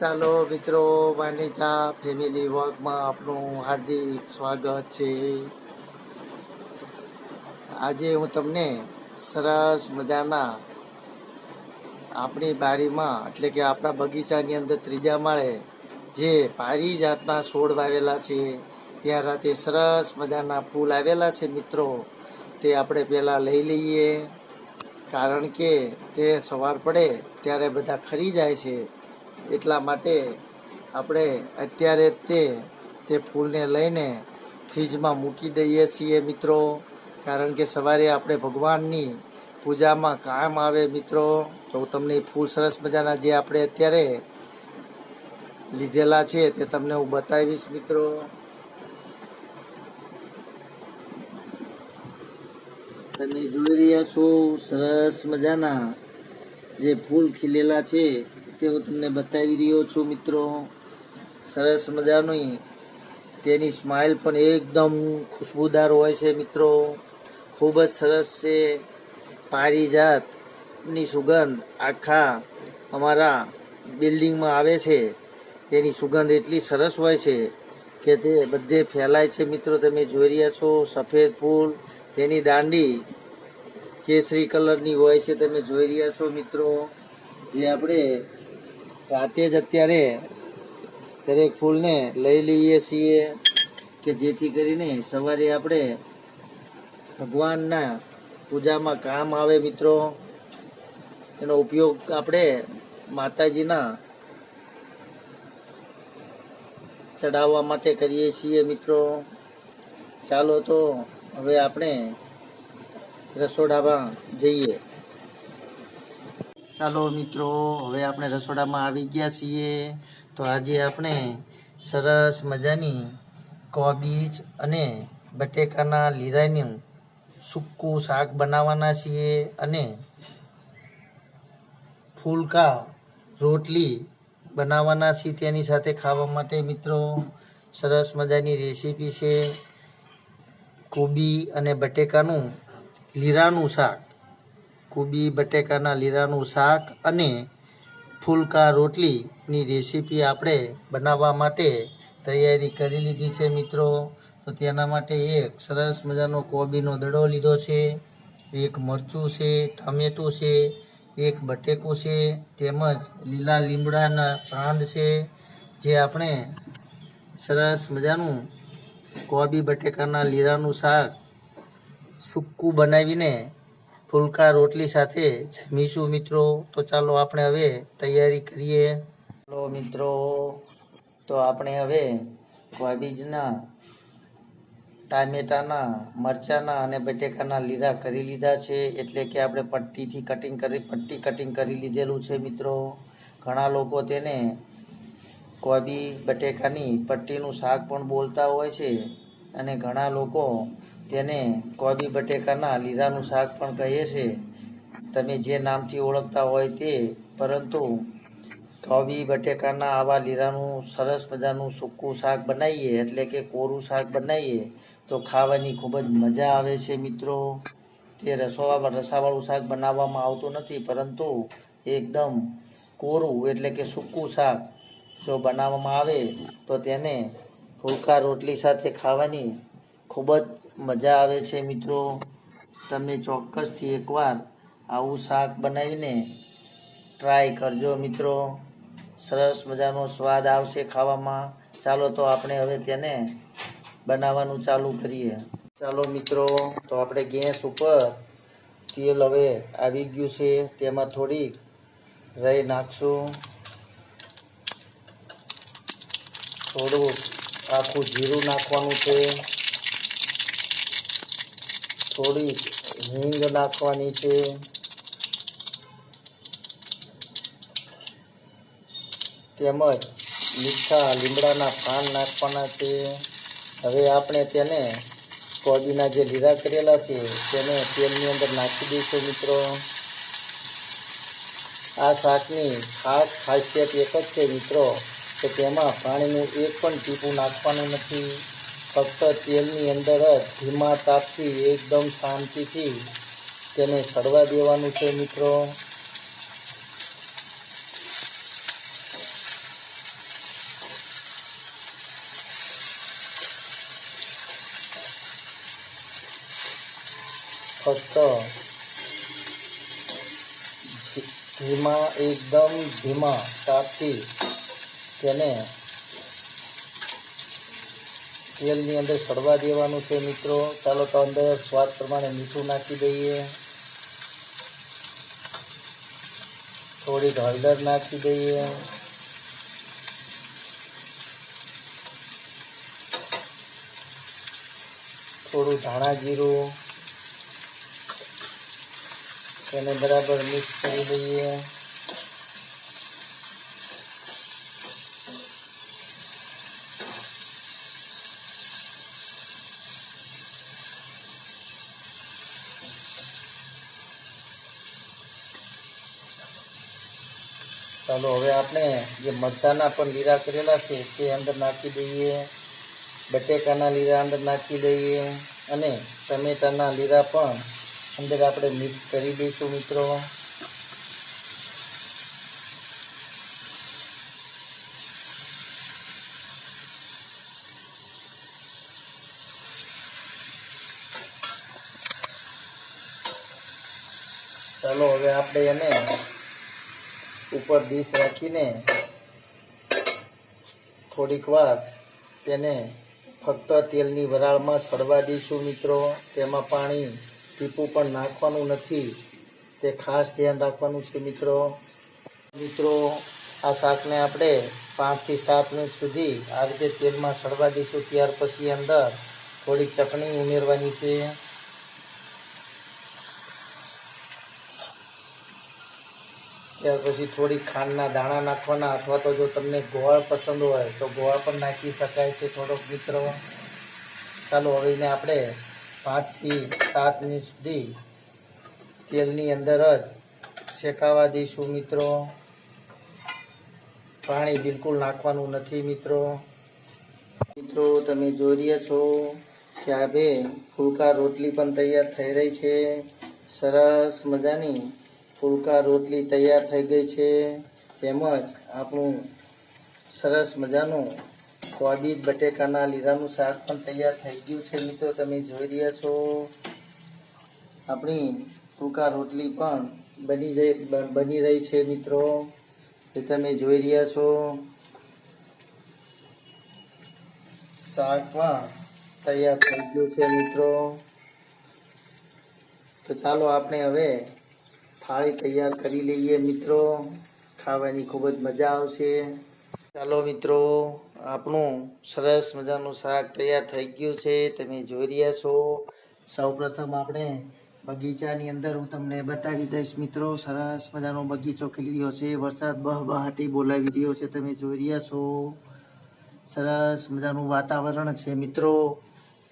ચાલો મિત્રો, વાનીચા ફેમિલી વર્કમાં આપનું હાર્દિક સ્વાગત છે. આજે હું તમને સરસ મજાના આપણી બારીમાં એટલે કે આપણા બગીચાની અંદર ત્રીજા માળે જે પારિજાતના છોડ વાવેલા છે, ત્યાં રાતે સરસ મજાના ફૂલ આવેલા છે મિત્રો, તે આપણે પહેલાં લઈ લઈએ. કારણ કે તે સવાર પડે ત્યારે બધા ખરી જાય છે, એટલા માટે આપણે અત્યારે તે ફૂલને લઈને ફ્રીજમાં મૂકી દઈએ છીએ મિત્રો. કારણ કે સવારે આપણે ભગવાનની પૂજામાં કામ આવે મિત્રો. તો તમને ફૂલ સરસ મજાના જે આપણે અત્યારે લીધેલા છે તે તમને હું બતાવીશ મિત્રો. તમે જોઈ રહ્યા છો સરસ મજાના જે ફૂલ ખીલેલા છે તે હું તમને બતાવી રહ્યો છું મિત્રો. સરસ મજાની તેની સ્માઇલ પણ એકદમ ખુશ્બુદાર હોય છે મિત્રો. ખૂબ જ સરસ છે. પારિજાતની સુગંધ આખા અમારા બિલ્ડિંગમાં આવે છે. તેની સુગંધ એટલી સરસ હોય છે કે તે બધે ફેલાય છે મિત્રો. તમે જોઈ રહ્યા છો સફેદ ફૂલ, તેની દાંડી કેસરી કલરની હોય છે. તમે જોઈ રહ્યા છો મિત્રો. જે આપણે રાતે જ અત્યારે દરેક ફૂલને લઈ લઈએ છીએ કે જેથી કરીને સવારે આપણે ભગવાનના પૂજામાં કામ આવે મિત્રો. એનો ઉપયોગ આપણે માતાજીના ચડાવવા માટે કરીએ છીએ મિત્રો. ચાલો તો હવે આપણે રસોડામાં જઈએ. ચાલો મિત્રો, હવે આપણે રસોડામાં આવી ગયા છીએ. તો આજે આપણે સરસ મજાની કોબીજ અને બટેકાના લીરાનું સૂકું શાક બનાવવાના છીએ અને ફૂલકા રોટલી બનાવવાના છીએ તેની સાથે ખાવા માટે મિત્રો. સરસ મજાની રેસીપી છે. કોબી અને બટેકાનું લીરાનું શાક, કોબી બટેકાના લીરાનું શાક અને ફૂલકા રોટલીની રેસીપી આપણે બનાવવા માટે તૈયારી કરી લીધી છે મિત્રો. તો તેના માટે એક સરસ મજાનો કોબીનો દડો લીધો છે, એક મરચું છે, ટામેટું છે, એક બટેકું છે, તેમજ લીલા લીમડાના પાન છે. જે આપણે સરસ મજાનું કોબી બટેકાના લીરાનું શાક સૂકું બનાવીને ફૂલકા રોટલી સાથે જમીશું મિત્રો. તો ચાલો આપણે હવે તૈયારી કરીએ. ચાલો મિત્રો, તો આપણે હવે કોબીજના, ટામેટાના, મરચાંના અને બટેકાના લીરા કરી લીધા છે. એટલે કે આપણે પટ્ટી કટિંગ કરી લીધેલું છે મિત્રો. ઘણા લોકો તેને કોબી બટેકાની પટ્ટીનું શાક પણ બોલતા હોય છે અને ઘણા લોકો તેને કોબી બટેકાના લીરાનું શાક પણ કહે છે. તમે જે નામથી ઓળખતા હોય તે, પરંતુ કોબી બટેકાના આવા લીરાનું સરસ મજાનું સૂકું શાક બનાવીએ એટલે કે કોરું શાક બનાવીએ તો ખાવાની ખૂબ જ મજા આવે છે મિત્રો. તે રસાવાળું શાક બનાવવામાં આવતું નથી, પરંતુ એકદમ કોરું એટલે કે સૂકું શાક જો બનાવવામાં આવે તો તેને ફૂલકા રોટલી સાથે ખાવાની ખૂબ જ મજા આવે છે મિત્રો. તમે ચોક્કસથી એકવાર આવું શાક બનાવીને ટ્રાય કરજો મિત્રો. સરસ મજાનો સ્વાદ આવશે ખાવામાં. ચાલો તો આપણે હવે તેને બનાવવાનું ચાલુ કરીએ. ચાલો મિત્રો, તો આપણે ગેસ ઉપર તેલ હવે આવી ગયું છે, તેમાં થોડીક રાઈ નાખશું, થોડું આખું જીરું નાખવાનું છે, થોડી હિંગ નાખવાની છે, તેમજ મીઠા લીમડાના પાન નાખવાના છે. હવે આપણે તેને કોબીના જે લીરા કરેલા છે તેને તેલની અંદર નાખી દઈશું મિત્રો. આ શાકની ખાસ ખાસિયત એક જ છે મિત્રો કે તેમાં પાણીનું એક પણ ટીપું નાખવાનું નથી. ફક્ત તેલની અંદર જ ધીમા તાપથી એકદમ શાંતિથી તેને સડવા દેવાનું છે મિત્રો. ફક્ત ધીમા એકદમ ધીમા તાપથી તેને તેલની અંદર સડવા દેવાનું છે મિત્રો. ચાલો તો અંદર સ્વાદ પ્રમાણે મીઠું નાખી દઈએ, થોડીક હળદર નાખી દઈએ, થોડું ધાણા જીરું, તેને બરાબર મિક્સ કરી દઈએ. ચાલો હવે આપણે જે મરચાંના પણ લીરા કરેલા છે તે અંદર નાખી દઈએ, બટેકાના લીરા અંદર નાખી દઈએ અને ટમેટાના લીરા પણ અંદર આપણે મિક્સ કરી દઈશું મિત્રો. ચાલો હવે આપણે એને ઉપર ડીશ રાખીને થોડીક વાર તેને ફક્ત તેલની વરાળમાં સડવા દઈશું મિત્રો. તેમાં પાણી ટીપું પણ નાખવાનું નથી, તે ખાસ ધ્યાન રાખવાનું છે મિત્રો. આ શાકને આપણે 5 થી 7 મિનિટ સુધી આ રીતે તેલમાં સડવા દઈશું. ત્યાર પછી અંદર થોડીક ચટણી ઉમેરવાની છે. ત્યાર પછી થોડી ખાંડના દાણા નાખવાના, અથવા તો જો તમને ગોળ પસંદ હોય તો ગોળ પણ નાખી શકાય છે થોડોક મિત્રો. ચાલો હવે એને આપણે 5 થી 7 મિનિટ સુધી તેલની અંદર જ શેકાવા દઈશું મિત્રો. પાણી બિલકુલ નાખવાનું નથી મિત્રો. તમે જોઈ રહ્યા છો કે આ બે ફુલકા રોટલી પણ તૈયાર થઈ રહી છે. સરસ મજાની ફુલકા રોટલી તૈયાર થઈ ગઈ છે. તેમજ આપણું સરસ મજાનું કોબીજ બટેકાના લીરાનું શાક પણ તૈયાર થઈ ગયું છે મિત્રો. તમે જોઈ રહ્યા છો આપણી ફુલકા રોટલી પણ બની રહી છે મિત્રો. એ તમે જોઈ રહ્યા છો શાક પણ તૈયાર થઈ ગયું છે મિત્રો. તો ચાલો આપણે હવે થાળી તૈયાર કરી લઈએ મિત્રો. ખાવાની ખૂબ જ મજા આવશે. ચાલો મિત્રો, આપણું સરસ મજાનું શાક તૈયાર થઈ ગયું છે. તમે જોઈ રહ્યા છો. સૌપ્રથમ આપણે બગીચાની અંદર હું તમને બતાવી દઈશ મિત્રો. સરસ મજાનો બગીચો ખીલી રહ્યો છે. વરસાદ બહાટી બોલાવી રહ્યો છે. તમે જોઈ રહ્યા છો સરસ મજાનું વાતાવરણ છે મિત્રો.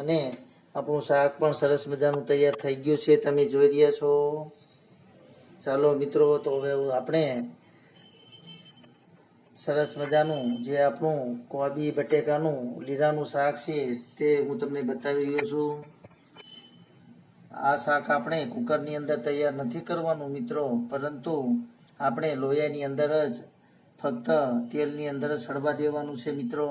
અને આપણું શાક પણ સરસ મજાનું તૈયાર થઈ ગયું છે. તમે જોઈ રહ્યા છો. ચાલો મિત્રો, તો હવે આપણે સરસ મજાનું જે આપણું કોબી બટેકાનું લીરાનું શાક છે તે હું તમને બતાવી રહ્યો છું. આ શાક આપણે કુકરની અંદર તૈયાર નથી કરવાનું મિત્રો, પરંતુ આપણે લોયાની અંદર જ ફક્ત તેલની અંદર જ સડવા દેવાનું છે મિત્રો.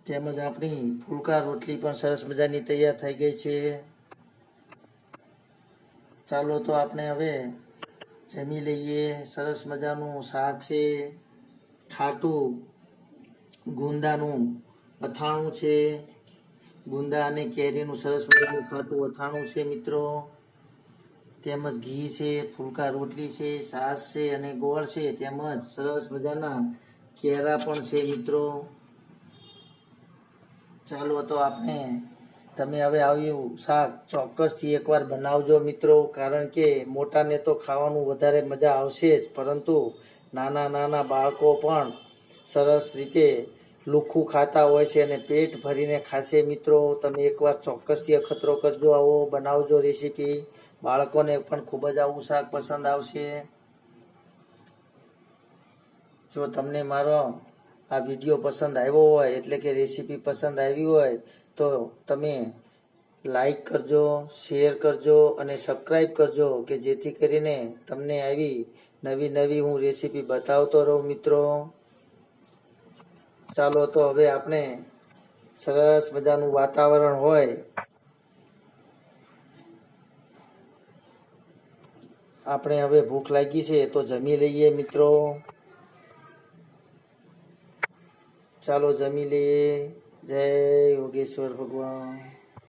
તેમજ આપણી ફુલકા રોટલી પણ સરસ મજાની તૈયાર થઈ ગઈ છે. ચાલો તો આપણે હવે જમી લઈએ. સરસ મજાનું શાક છે, ખાટું ગુંદાનું અથાણું છે, ગુંદા અને કેરીનું સરસ મજાનું ખાટું અથાણું છે મિત્રો. તેમજ ઘી છે, ફુલકા રોટલી છે, છાશ છે અને ગોળ છે. તેમજ સરસ મજાના કેળા પણ છે મિત્રો. ચાલો તો તમે હવે આવ્યું શાક ચોક્કસથી એકવાર બનાવજો મિત્રો. કારણ કે મોટાને તો ખાવાનું વધારે મજા આવશે જ, પરંતુ નાના બાળકો પણ સરસ રીતે લુખ્ખું ખાતા હોય છે અને પેટ ભરીને ખાશે મિત્રો. તમે એકવાર ચોક્કસથી અખતરો કરજો, આવો બનાવજો રેસીપી. બાળકોને પણ ખૂબ જ આવું શાક પસંદ આવશે. જો તમને મારો આ વિડીયો પસંદ આવ્યો હોય, એટલે કે રેસીપી પસંદ આવી હોય, તો તમે લાઈક કરજો, શેર કરજો અને સબસ્ક્રાઈબ કરજો, કે જેથી કરીને તમને આવી નવી હું રેસીપી બતાવતો રહું મિત્રો. ચાલો તો હવે આપણે સરસ મજાનું વાતાવરણ હોય આપણે હવે ભૂખ લાગી છે તો જમી લઈએ મિત્રો. ચાલો જમી લઈએ. જય યોગેશ્વર ભગવાન.